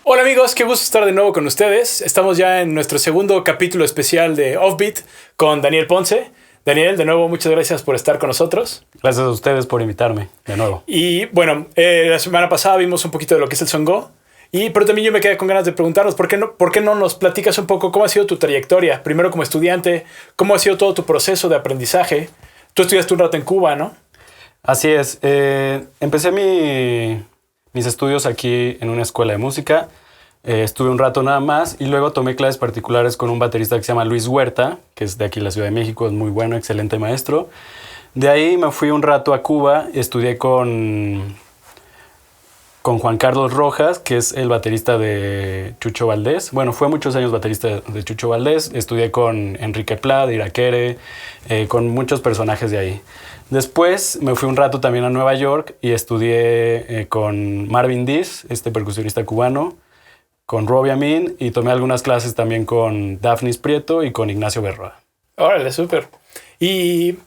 Hola amigos, qué gusto estar de nuevo con ustedes. Estamos ya en nuestro segundo capítulo especial de Offbeat con Daniel Ponce. Daniel, de nuevo, muchas gracias por estar con nosotros. Gracias a ustedes por invitarme de nuevo. Y bueno, la semana pasada vimos un poquito de lo que es el Songo. Pero también yo me quedé con ganas de preguntarnos, ¿por qué no nos platicas un poco cómo ha sido tu trayectoria? Primero como estudiante, ¿cómo ha sido todo tu proceso de aprendizaje? Tú estudiaste un rato en Cuba, ¿no? Así es. Empecé mis estudios aquí en una escuela de música. Estuve un rato nada más y luego tomé clases particulares con un baterista que se llama Luis Huerta, que es de aquí, la Ciudad de México, es muy bueno, excelente maestro. De ahí me fui un rato a Cuba, estudié con Juan Carlos Rojas, que es el baterista de Chucho Valdés. Bueno, fue muchos años baterista de Chucho Valdés. Estudié con Enrique Pla, de Iraquere, con muchos personajes de ahí. Después me fui un rato también a Nueva York y estudié con Marvin Diz, este percusionista cubano, con Robbie Amin, y tomé algunas clases también con Dafnis Prieto y con Ignacio Berroa. Órale, súper. Y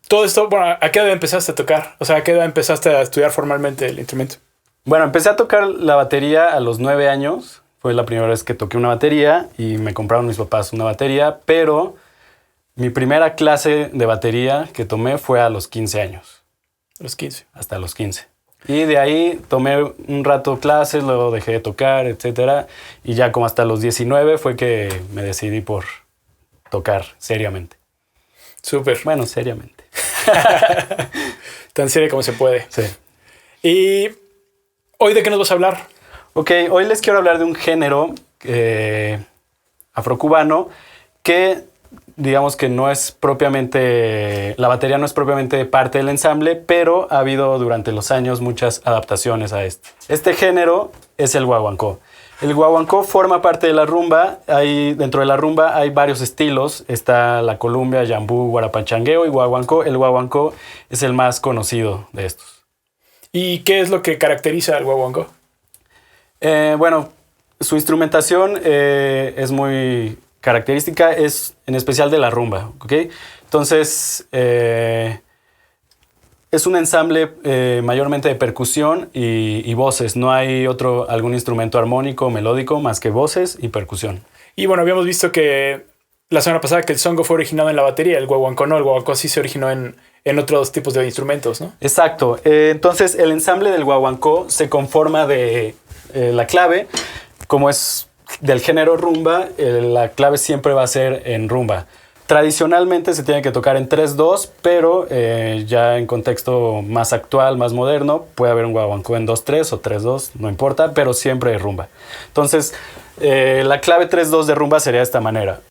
todo esto, bueno, ¿a qué edad empezaste a tocar? O sea, ¿a qué edad empezaste a estudiar formalmente el instrumento? Bueno, empecé a tocar la batería a los 9 años. Fue la primera vez que toqué una batería y me compraron mis papás una batería, pero mi primera clase de batería que tomé fue a los 15 años. A los 15. Hasta los 15. Y de ahí tomé un rato clases, luego dejé de tocar, etcétera. Y ya como hasta los 19 fue que me decidí por tocar seriamente. Súper. Bueno, seriamente. Tan serio como se puede. Sí. ¿Y hoy de qué nos vas a hablar? Ok, hoy les quiero hablar de un género afrocubano que digamos que no es propiamente, la batería no es propiamente parte del ensamble, pero ha habido durante los años muchas adaptaciones a esto. Este género es el guaguancó. El guaguancó forma parte de la rumba. Dentro de la rumba hay varios estilos. Está la columbia, yambú, guarapachangueo y guaguancó. El guaguancó es el más conocido de estos. ¿Y qué es lo que caracteriza al guaguancó? Bueno, su instrumentación es muy característica, es en especial de la rumba, ¿ok? Entonces, es un ensamble mayormente de percusión y voces. No hay algún instrumento armónico o melódico más que voces y percusión. Y bueno, habíamos visto que la semana pasada que el songo fue originado en la batería, el guaguancó no, el guaguancó sí se originó en otros tipos de instrumentos, ¿no? Exacto. Entonces, el ensamble del guaguancó se conforma de la clave, como es del género rumba, la clave siempre va a ser en rumba. Tradicionalmente se tiene que tocar en 3-2, pero ya en contexto más actual, más moderno, puede haber un guaguancó en 2-3 o 3-2, no importa, pero siempre es rumba. Entonces, la clave 3-2 de rumba sería de esta manera.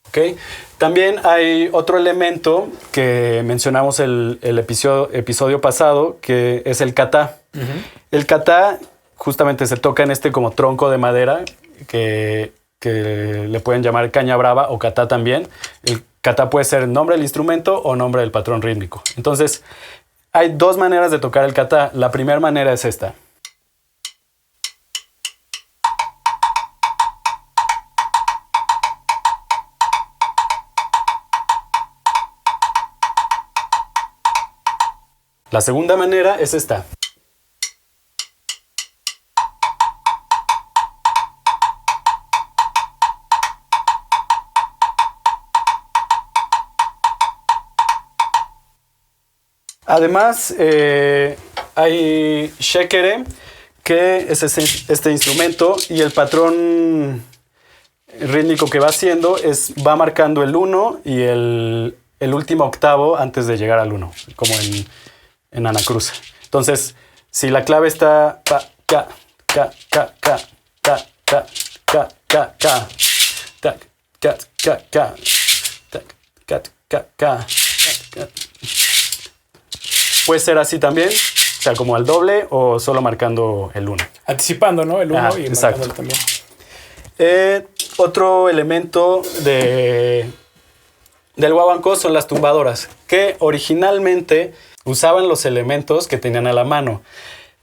Okay. También hay otro elemento que mencionamos el episodio pasado, que es el catá. Uh-huh. El catá justamente se toca en este como tronco de madera que le pueden llamar caña brava o catá también. El catá puede ser el nombre del instrumento o nombre del patrón rítmico. Entonces, hay dos maneras de tocar el catá. La primera manera es esta. La segunda manera es esta. Además, hay shekere, que es este instrumento, y el patrón rítmico que va haciendo va marcando el 1 y el último octavo antes de llegar al 1, como en Anacruz. Entonces, si la clave está pa, ca, ca, ca, ca, ca, ca, ca, ca, ca, tac, ca, ca, ca, tac, ca, ca, ca, ca. Puede ser así también, o sea, como al doble o solo marcando el 1. Anticipando, ¿no? El 1 y exacto. Marcándolo también. Otro elemento del guaguancó son las tumbadoras, que originalmente usaban los elementos que tenían a la mano.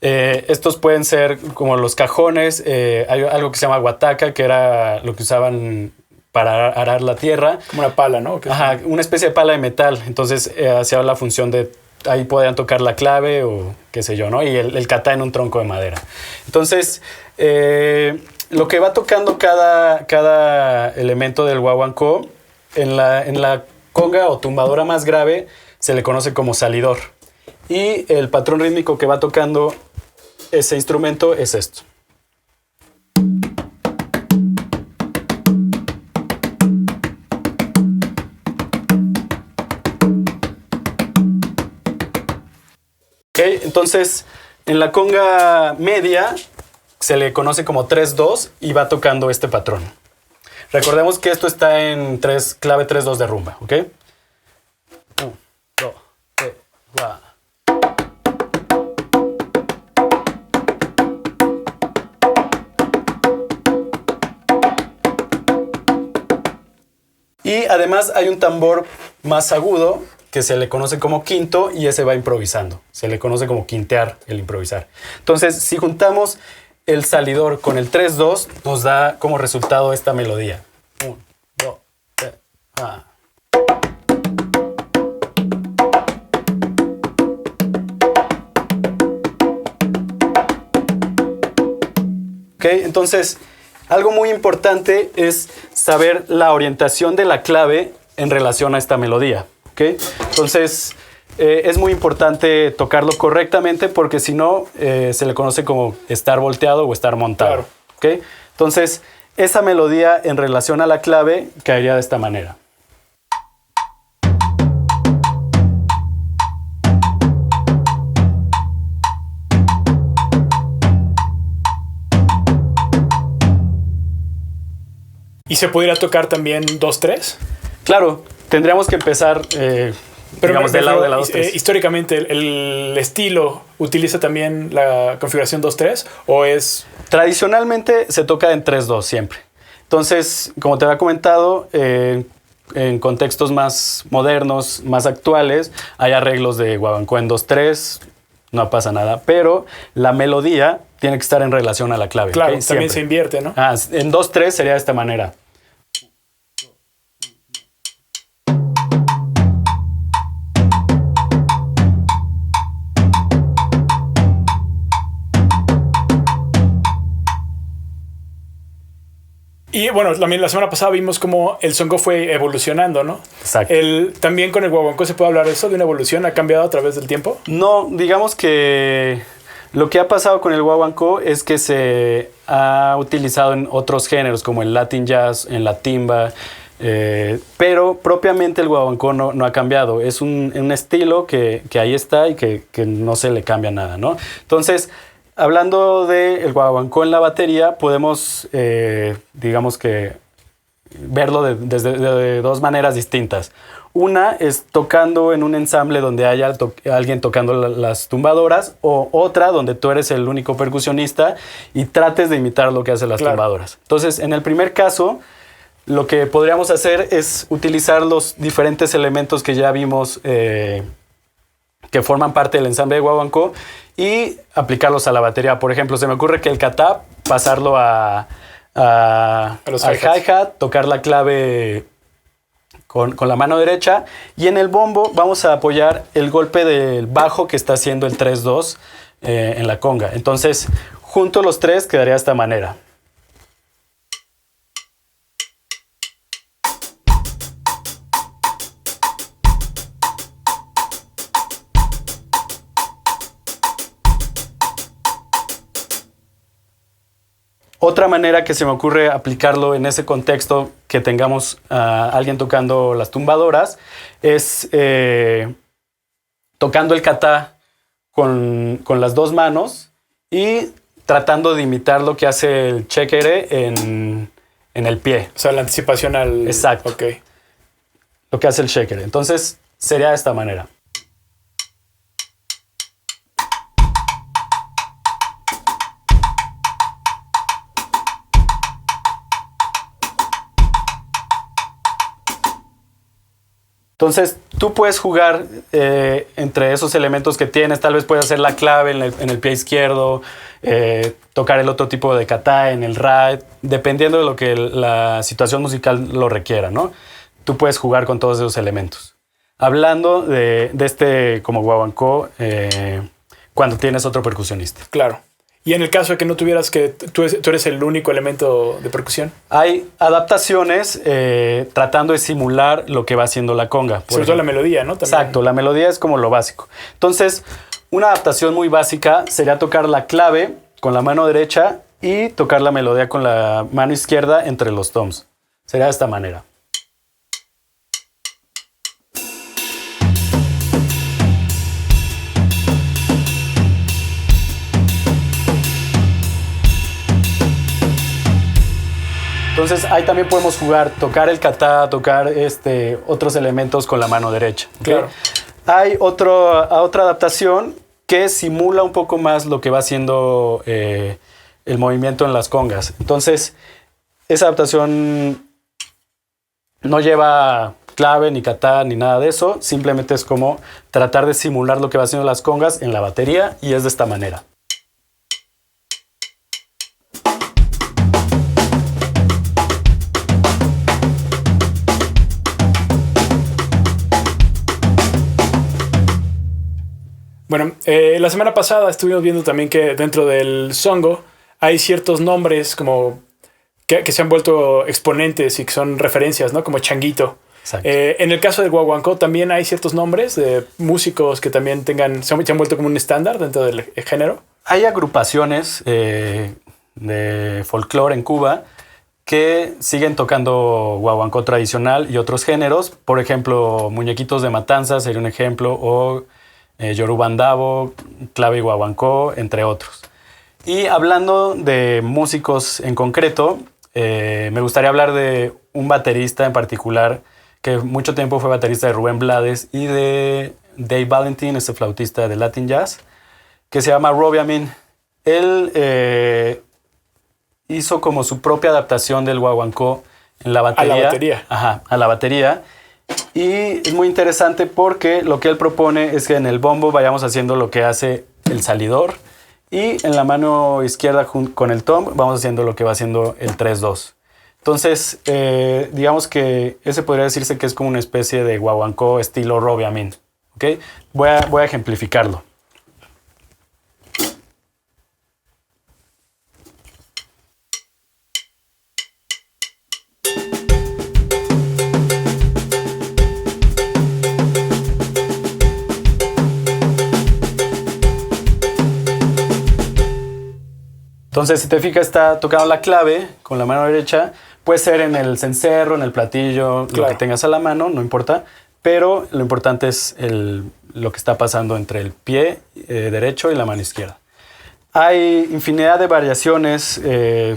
Estos pueden ser como los cajones, hay algo que se llama guataca, que era lo que usaban para arar la tierra. Como una pala, ¿no? Ajá, una especie de pala de metal. Entonces hacía la función de, ahí podían tocar la clave o qué sé yo, ¿no? Y el kata en un tronco de madera. Entonces, lo que va tocando cada elemento del guaguancó, en la conga o tumbadora más grave, se le conoce como salidor. Y el patrón rítmico que va tocando ese instrumento es esto. Entonces, en la conga media se le conoce como 3-2 y va tocando este patrón. Recordemos que esto está en clave 3-2 de rumba, ¿ok? 1, 2, 3, va. Y además hay un tambor más agudo que se le conoce como quinto y ese va improvisando. Se le conoce como quintear, el improvisar. Entonces, si juntamos el salidor con el 3-2, nos da como resultado esta melodía. 1, 2, 3, va. Ok, entonces, algo muy importante es saber la orientación de la clave en relación a esta melodía. ¿Okay? Entonces, es muy importante tocarlo correctamente porque si no, se le conoce como estar volteado o estar montado. Claro. ¿Okay? Entonces, esa melodía en relación a la clave caería de esta manera. ¿Y se pudiera tocar también 2-3? Claro, tendríamos que empezar, digamos, del lado de la 2-3. Históricamente, ¿el estilo utiliza también la configuración 2-3 o es...? Tradicionalmente se toca en 3-2 siempre. Entonces, como te había comentado, en contextos más modernos, más actuales, hay arreglos de guaguancó en 2-3, no pasa nada, pero la melodía tiene que estar en relación a la clave. Claro, ¿okay? también se invierte, ¿no? En 2-3 sería de esta manera. Y bueno, la semana pasada vimos cómo el songo fue evolucionando, ¿no? Exacto. También con el guaguancó se puede hablar de eso, de una evolución, ¿ha cambiado a través del tiempo? No, digamos que lo que ha pasado con el guaguancó es que se ha utilizado en otros géneros como el Latin jazz, en la timba, pero propiamente el guaguancó no ha cambiado. Es un estilo que ahí está y que no se le cambia nada, ¿no? Entonces, hablando del guaguancó en la batería, podemos, digamos que, verlo de dos maneras distintas. Una es tocando en un ensamble donde haya alguien tocando las tumbadoras, o otra donde tú eres el único percusionista y trates de imitar lo que hacen las tumbadoras. Entonces, en el primer caso, lo que podríamos hacer es utilizar los diferentes elementos que ya vimos que forman parte del ensamble de guaguancó y aplicarlos a la batería. Por ejemplo, se me ocurre que el kata, pasarlo al hi-hat, tocar la clave con la mano derecha, y en el bombo vamos a apoyar el golpe del bajo que está haciendo el 3-2 en la conga. Entonces, junto los tres quedaría de esta manera. Otra manera que se me ocurre aplicarlo en ese contexto, que tengamos a alguien tocando las tumbadoras, es tocando el kata con las dos manos y tratando de imitar lo que hace el shekere en el pie. O sea, la anticipación al... Exacto. Ok. Lo que hace el shekere. Entonces, sería de esta manera. Entonces, tú puedes jugar entre esos elementos que tienes. Tal vez puedes hacer la clave en el pie izquierdo, tocar el otro tipo de kata en el ride, dependiendo de lo que la situación musical lo requiera, ¿no? Tú puedes jugar con todos esos elementos. Hablando de este como guaguancó, cuando tienes otro percusionista. Claro. Y en el caso de que no tuvieras que tú eres el único elemento de percusión. Hay adaptaciones tratando de simular lo que va haciendo la conga. Sobre todo la melodía, ¿no? También. Exacto, la melodía es como lo básico. Entonces, una adaptación muy básica sería tocar la clave con la mano derecha y tocar la melodía con la mano izquierda entre los toms. Sería de esta manera. Entonces ahí también podemos jugar, tocar el kata, tocar otros elementos con la mano derecha. ¿Okay? Claro. Hay otra adaptación que simula un poco más lo que va haciendo el movimiento en las congas. Entonces, esa adaptación no lleva clave, ni kata, ni nada de eso. Simplemente es como tratar de simular lo que va haciendo las congas en la batería y es de esta manera. Bueno, la semana pasada estuvimos viendo también que dentro del songo hay ciertos nombres como que se han vuelto exponentes y que son referencias, ¿no? Como changuito. En el caso del guaguancó también hay ciertos nombres de músicos que también se han vuelto como un estándar dentro del género. Hay agrupaciones de folclore en Cuba que siguen tocando guaguancó tradicional y otros géneros. Por ejemplo, Muñequitos de Matanza sería un ejemplo, o Yorubandabo, clave y guaguancó, entre otros. Y hablando de músicos en concreto, me gustaría hablar de un baterista en particular que mucho tiempo fue baterista de Rubén Blades y de Dave Valentin, este flautista de Latin Jazz, que se llama Robbie Amin. Él hizo como su propia adaptación del guaguancó en la batería. A la batería. Ajá, a la batería. Y es muy interesante porque lo que él propone es que en el bombo vayamos haciendo lo que hace el salidor y en la mano izquierda con el tom vamos haciendo lo que va haciendo el 3-2. Entonces, digamos que ese podría decirse que es como una especie de guaguancó estilo Robbie Amin. ¿Okay? Voy a ejemplificarlo. Entonces, si te fijas, está tocando la clave con la mano derecha. Puede ser en el cencerro, en el platillo, claro, lo que tengas a la mano, no importa. Pero lo importante es lo que está pasando entre el pie derecho y la mano izquierda. Hay infinidad de variaciones entre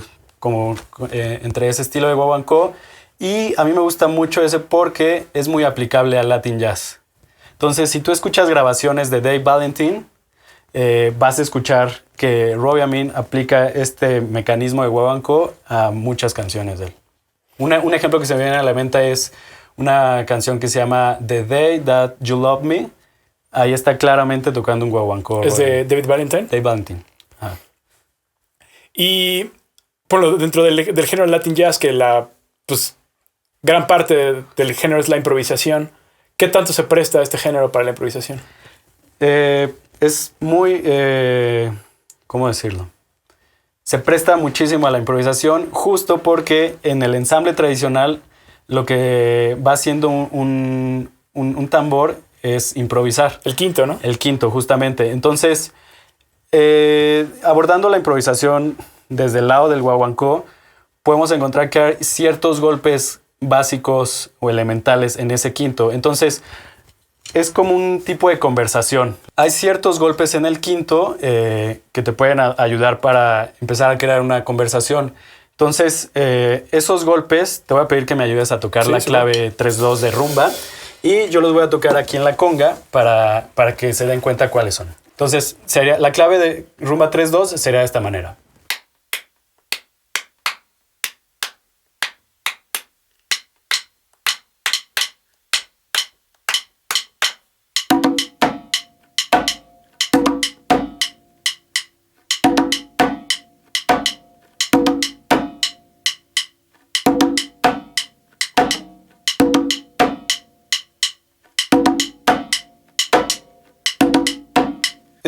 ese estilo de guaguancó. Y a mí me gusta mucho ese porque es muy aplicable al Latin Jazz. Entonces, si tú escuchas grabaciones de Dave Valentin, vas a escuchar que Robbie Amin aplica este mecanismo de guaguancó a muchas canciones de él. Un ejemplo que se me viene a la mente es una canción que se llama The Day That You Love Me. Ahí está claramente tocando un guaguancó. ¿Es de David Valentin? Dave Valentin. Ajá. Y dentro del género Latin Jazz, que gran parte del género es la improvisación, ¿qué tanto se presta este género para la improvisación? Es muy, ¿cómo decirlo? Se presta muchísimo a la improvisación justo porque en el ensamble tradicional lo que va haciendo un tambor es improvisar. El quinto, ¿no? El quinto, justamente. Entonces, abordando la improvisación desde el lado del guaguancó, podemos encontrar que hay ciertos golpes básicos o elementales en ese quinto. Entonces, es como un tipo de conversación. Hay ciertos golpes en el quinto que te pueden ayudar para empezar a crear una conversación. Entonces, esos golpes, te voy a pedir que me ayudes a tocar la clave 3-2 de rumba. Y yo los voy a tocar aquí en la conga para que se den cuenta cuáles son. Entonces, la clave de rumba 3-2 sería de esta manera.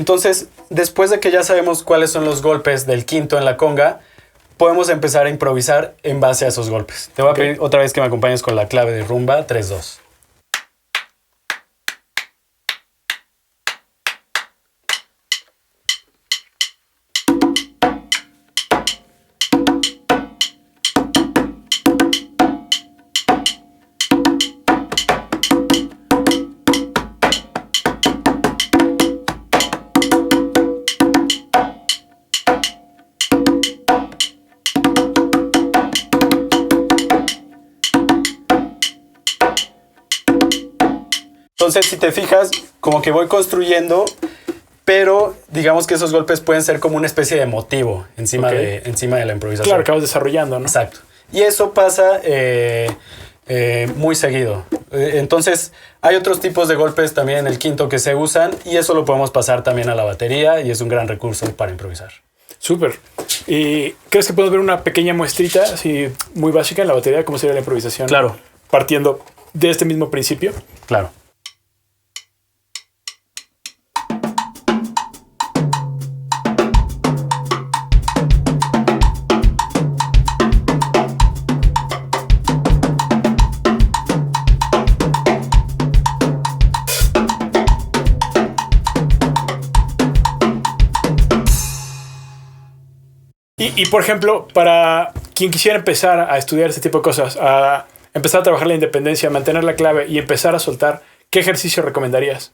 Entonces, después de que ya sabemos cuáles son los golpes del quinto en la conga, podemos empezar a improvisar en base a esos golpes. Te voy a pedir otra vez que me acompañes con la clave de rumba 3-2. Entonces, si te fijas, como que voy construyendo, pero digamos que esos golpes pueden ser como una especie de motivo encima de la improvisación. Claro, acabas desarrollando, ¿no? Exacto. Y eso pasa muy seguido. Entonces, hay otros tipos de golpes también en el quinto que se usan y eso lo podemos pasar también a la batería y es un gran recurso para improvisar. Súper. ¿Y crees que podemos ver una pequeña muestrita así muy básica en la batería? ¿Cómo sería la improvisación? Claro. Partiendo de este mismo principio. Claro. Y, por ejemplo, para quien quisiera empezar a estudiar este tipo de cosas, a empezar a trabajar la independencia, mantener la clave y empezar a soltar, ¿qué ejercicio recomendarías?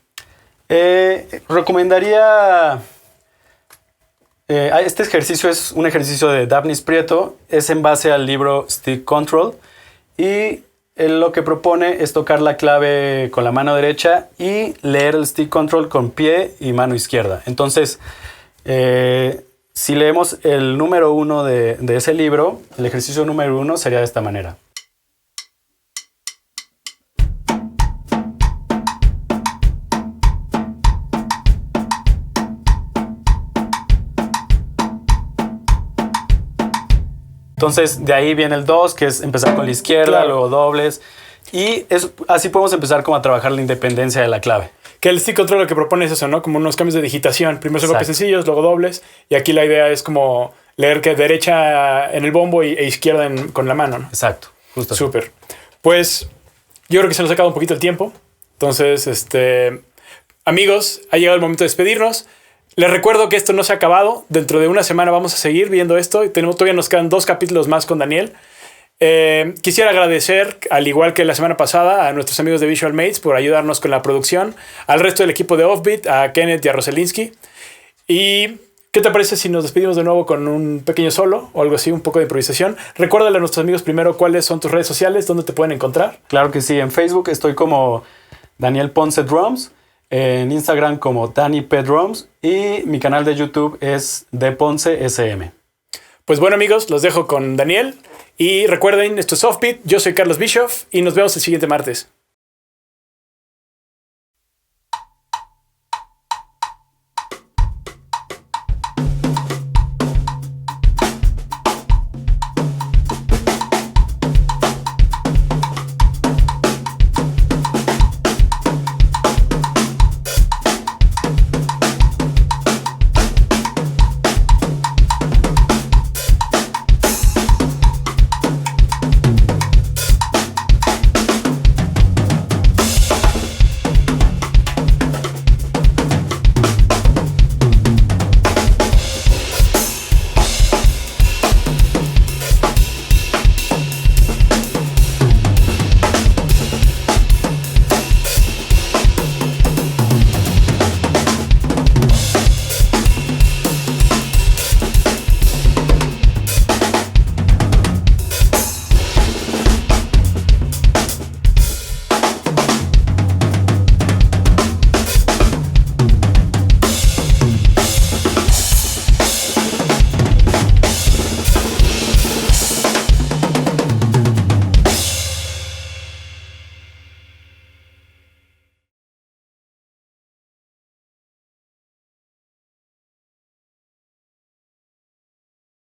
Recomendaría... este ejercicio es un ejercicio de Dafnis Prieto, es en base al libro Stick Control y él lo que propone es tocar la clave con la mano derecha y leer el Stick Control con pie y mano izquierda. Entonces, si leemos el número 1 de ese libro, el ejercicio número 1 sería de esta manera. Entonces, de ahí viene el 2, que es empezar con la izquierda, claro. Luego dobles. Y así podemos empezar como a trabajar la independencia de la clave. Que el stick control lo que propone es eso, ¿no? Como unos cambios de digitación. Primero son golpes sencillos, luego dobles. Y aquí la idea es como leer que derecha en el bombo e izquierda con la mano, ¿no? Exacto. Justo. Súper. Pues yo creo que se nos ha acabado un poquito el tiempo. Entonces, amigos, ha llegado el momento de despedirnos. Les recuerdo que esto no se ha acabado. Dentro de una semana vamos a seguir viendo esto. Todavía nos quedan 2 capítulos más con Daniel. Quisiera agradecer, al igual que la semana pasada, a nuestros amigos de Visual Mates por ayudarnos con la producción, al resto del equipo de Offbeat, a Kenneth y a Roselinsky. ¿Y qué te parece si nos despedimos de nuevo con un pequeño solo o algo así, un poco de improvisación? Recuérdale a nuestros amigos primero cuáles son tus redes sociales, dónde te pueden encontrar. Claro que sí, en Facebook estoy como Daniel Ponce Drums, en Instagram como Danny P Drums y mi canal de YouTube es De Ponce SM. Pues bueno, amigos, los dejo con Daniel. Y recuerden, esto es Offbeat, yo soy Carlos Bischoff y nos vemos el siguiente martes.